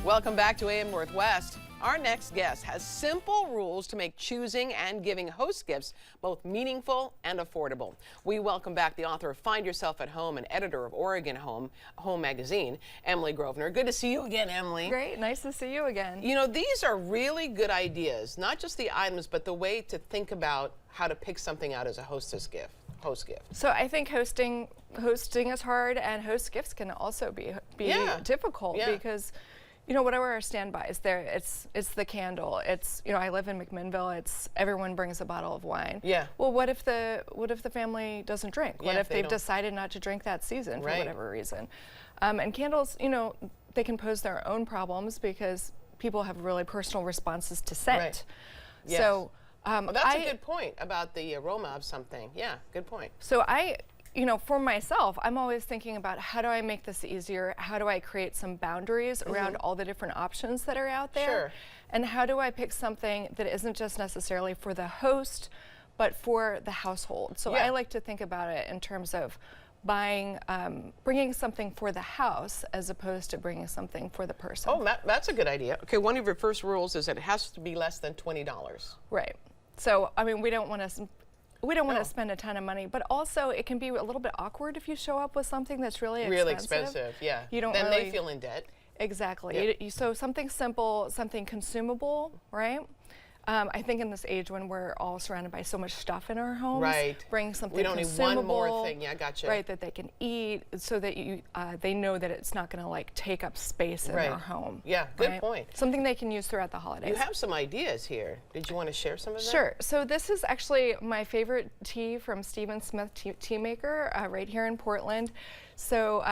Welcome back to AM Northwest. Our next guest has simple rules to make choosing and giving host gifts both meaningful and affordable. We welcome back the author of Find Yourself at Home and editor of Oregon Home Magazine, Emily Grosvenor. Good to see you again, Emily. Great, nice to see you again. You know, these are really good ideas, not just the items, but the way to think about how to pick something out as a host gift. So I think hosting is hard, and host gifts can also be difficult because, you know, whatever our standby is there, it's the candle. It's, you know, I live in McMinnville. It's everyone brings a bottle of wine. Yeah. Well, what if the family doesn't drink? Yeah, what if they've decided not to drink that season for whatever reason? And candles, you know, they can pose their own problems because people have really personal responses to scent. Right. Yes. So well, that's a good point about the aroma of something. Yeah, good point. So you know, for myself, I'm always thinking about how do I make this easier? How do I create some boundaries around all the different options that are out there? Sure. And how do I pick something that isn't just necessarily for the host, but for the household? So I like to think about it in terms of bringing something for the house as opposed to bringing something for the person. Oh, that's a good idea. Okay, one of your first rules is that it has to be less than $20. Right. So, I mean, we don't want to spend a ton of money, but also it can be a little bit awkward if you show up with something that's really expensive. Really expensive, yeah. You don't then really, they feel in debt. Exactly. Yeah. So something simple, something consumable, right? I think in this age when we're all surrounded by so much stuff in our homes, bring something we don't consumable, need one more thing. Yeah, gotcha. Right, that they can eat, so that they know that it's not going to like take up space in their home. Yeah, good point. Something they can use throughout the holidays. You have some ideas here. Did you want to share some of them? Sure. So this is actually my favorite tea from Stephen Smith Tea Maker right here in Portland. So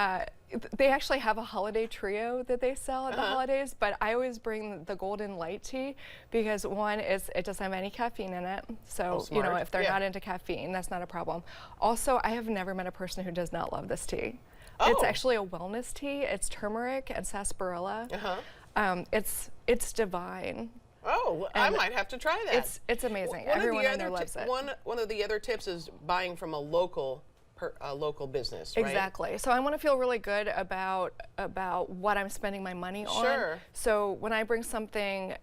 they actually have a holiday trio that they sell at the holidays, but I always bring the golden light tea because one is it doesn't have any caffeine in it. So, you know, if they're not into caffeine, that's not a problem. Also, I have never met a person who does not love this tea. It's actually a wellness tea. It's turmeric and sarsaparilla. It's divine. Oh, I might have to try that. It's amazing. Everyone in there loves it. One of the other tips is buying from a local business, right? Exactly. So I want to feel really good about what I'm spending my money on. Sure. So when I bring something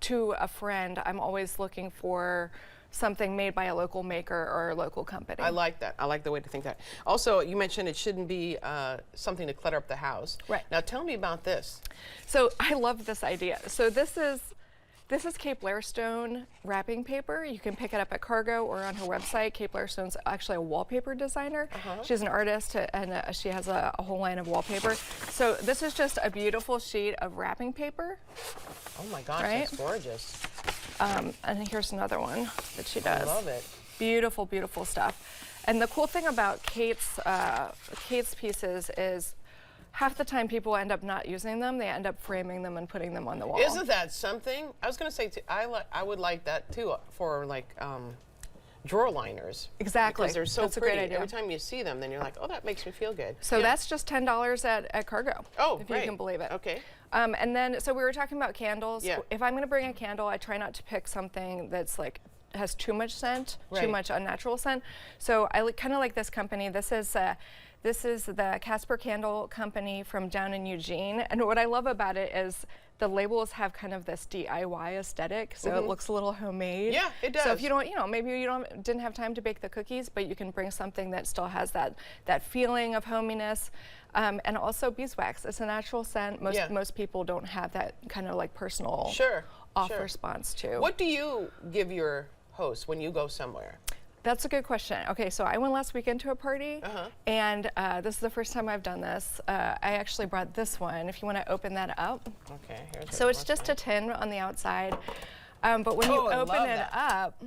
to a friend, I'm always looking for something made by a local maker or a local company. I like that. I like the way to think that. Also, you mentioned it shouldn't be something to clutter up the house. Right. Now tell me about this. So I love this idea. So this is Cape Lairstone wrapping paper. You can pick it up at Cargo or on her website. Cape Lairstone's actually a wallpaper designer. She's an artist and she has a whole line of wallpaper. So this is just a beautiful sheet of wrapping paper. Oh my gosh, that's gorgeous. And here's another one that she does. I love it. Beautiful, beautiful stuff. And the cool thing about Kate's pieces is half the time people end up not using them. They end up framing them and putting them on the wall. Isn't that something? I was going to say, I would like that too for like drawer liners. Exactly. Because they're so That's pretty. A great idea. Every time you see them, then you're like, oh, that makes me feel good. So that's just $10 at Cargo. Oh, if you can believe it. Okay. And then, so we were talking about candles. Yeah. If I'm going to bring a candle, I try not to pick something that's like has too much scent, too much unnatural scent. So I kind of like this company. This is the Casper Candle Company from down in Eugene. And what I love about it is the labels have kind of this DIY aesthetic, so it looks a little homemade. Yeah, it does. So if you don't, you know, maybe you didn't have time to bake the cookies, but you can bring something that still has that feeling of hominess. And also beeswax. It's a natural scent. Most people don't have that kind of like personal off response to. What do you give your host when you go somewhere? That's a good question. Okay, so I went last weekend to a party, and this is the first time I've done this. I actually brought this one, if you want to open that up. Okay, here's So it's just a tin on the outside, but when you open it up,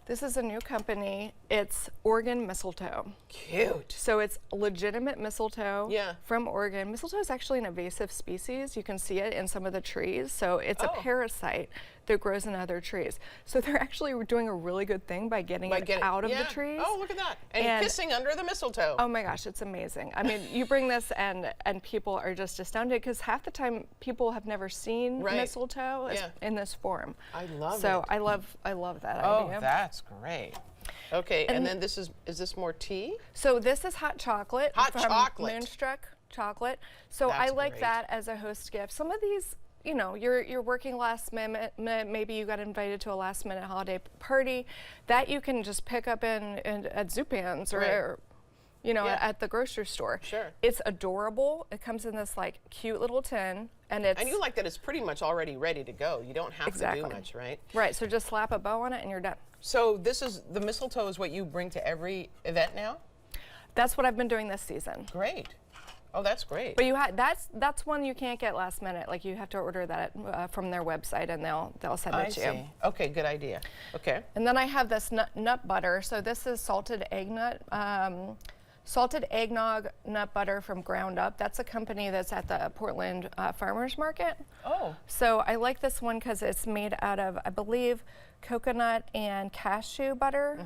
this is a new company. It's Oregon mistletoe. Cute. So it's legitimate mistletoe Yeah. from Oregon. Mistletoe is actually an invasive species. You can see it in some of the trees. So it's a parasite that grows in other trees. So they're actually doing a really good thing by getting it out of the trees. Oh, look at that. And kissing under the mistletoe. Oh my gosh, it's amazing. I mean, you bring this and people are just astounded because half the time people have never seen mistletoe in this form. I love it. So I love that idea. Oh, that's great. Okay, and then this is this more tea? So this is hot chocolate. Hot from chocolate. Moonstruck chocolate. So That's I like great. that as a host gift. Some of these, you know, you're working last minute, maybe you got invited to a last minute holiday party that you can just pick up at Zupan's or, Right. you know, Yeah. at the grocery store. Sure. It's adorable. It comes in this like cute little tin, and it's And you like that it's pretty much already ready to go. You don't have Exactly. to do much, right? right. So just slap a bow on it and you're done. So this is, the mistletoe is what you bring to every event now? That's what I've been doing this season. Great. Oh, that's great. But that's one you can't get last minute. Like you have to order that from their website, and they'll send it I to see. you. Okay, good idea. Okay. And then I have this nut butter. So this is salted eggnog nut butter from Ground Up. That's a company that's at the Portland Farmers Market. Oh, So I like this one because it's made out of, I believe, coconut and cashew butter.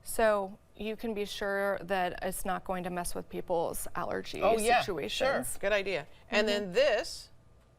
So you can be sure that it's not going to mess with people's allergy oh yeah, situations. sure. Good idea. And then this,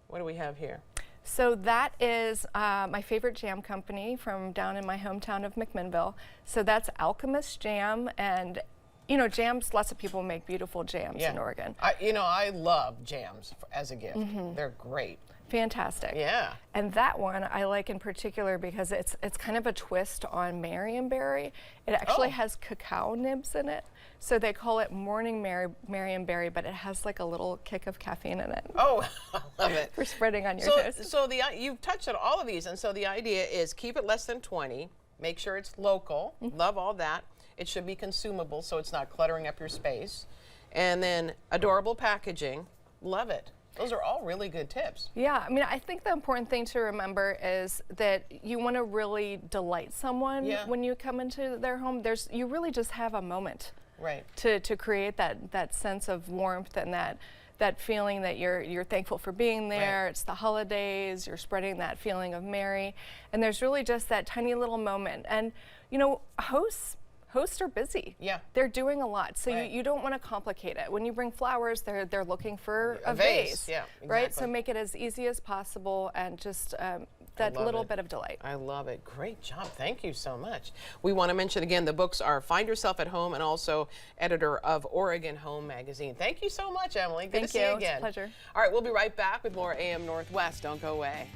what do we have here? So that is my favorite jam company from down in my hometown of McMinnville. So that's Alchemist Jam, and you know, jams, lots of people make beautiful jams in Oregon. I love jams as a gift. They're great. Fantastic. Yeah. And that one I like in particular because it's kind of a twist on Marionberry. It actually has cacao nibs in it. So they call it Morning Marionberry, but it has like a little kick of caffeine in it. Oh, I love it. For spreading on your toast. So you've touched on all of these, and so the idea is keep it less than 20. Make sure it's local. Love all that. It should be consumable, so it's not cluttering up your space. And then adorable packaging. Love it. Those are all really good tips. Yeah, I mean, I think the important thing to remember is that you want to really delight someone when you come into their home. You really just have a moment, Right. to create that sense of warmth and that feeling that you're thankful for being there. Right. It's the holidays. You're spreading that feeling of merry, and there's really just that tiny little moment. And you know, hosts are busy. Yeah. They're doing a lot, so Right. you don't want to complicate it. When you bring flowers, they're looking for a vase. vase. Yeah, Right. exactly. So make it as easy as possible, and just that love little it. bit of delight. I love it. Great job. Thank you so much. We want to mention again, the books are Find Yourself at Home and also editor of Oregon Home Magazine. Thank you so much, Emily. Good Thank to see you. you It's a again. pleasure. All right, we'll be right back with more AM Northwest. Don't go away.